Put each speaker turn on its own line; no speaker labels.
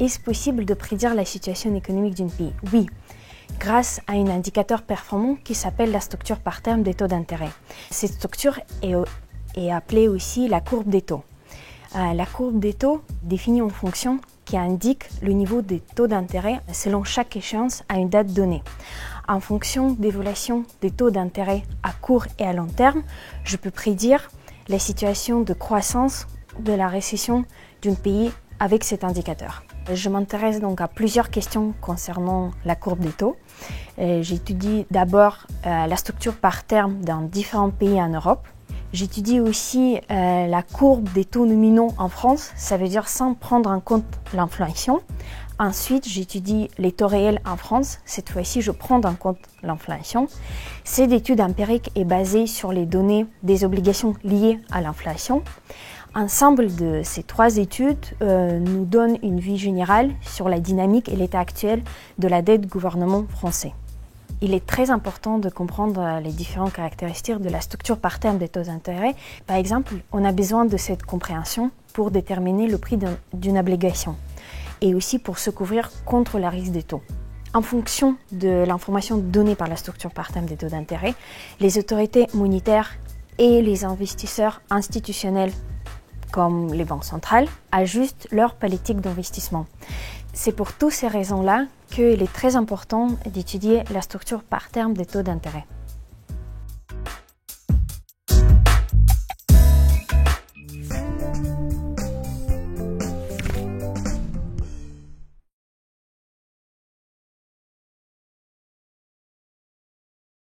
Est-ce possible de prédire la situation économique d'un pays? Oui, grâce à un indicateur performant qui s'appelle la structure par terme des taux d'intérêt. Cette structure est appelée aussi la courbe des taux. La courbe des taux définie en fonction qui indique le niveau des taux d'intérêt selon chaque échéance à une date donnée. En fonction d'évolution des taux d'intérêt à court et à long terme, je peux prédire la situation de croissance de la récession d'un pays avec cet indicateur. Je m'intéresse donc à plusieurs questions concernant la courbe des taux. J'étudie d'abord la structure par terme dans différents pays en Europe. J'étudie aussi la courbe des taux nominaux en France, ça veut dire sans prendre en compte l'inflation. Ensuite, j'étudie les taux réels en France. Cette fois-ci, je prends en compte l'inflation. Cette étude empirique est basée sur les données des obligations liées à l'inflation. Ensemble de ces trois études nous donne une vue générale sur la dynamique et l'état actuel de la dette du gouvernement français. Il est très important de comprendre les différentes caractéristiques de la structure par terme des taux d'intérêt. Par exemple, on a besoin de cette compréhension pour déterminer le prix d'une obligation et aussi pour se couvrir contre la risque des taux. En fonction de l'information donnée par la structure par terme des taux d'intérêt, les autorités monétaires et les investisseurs institutionnels comme les banques centrales, ajustent leur politique d'investissement. C'est pour toutes ces raisons-là qu'il est très important d'étudier la structure par terme des taux d'intérêt.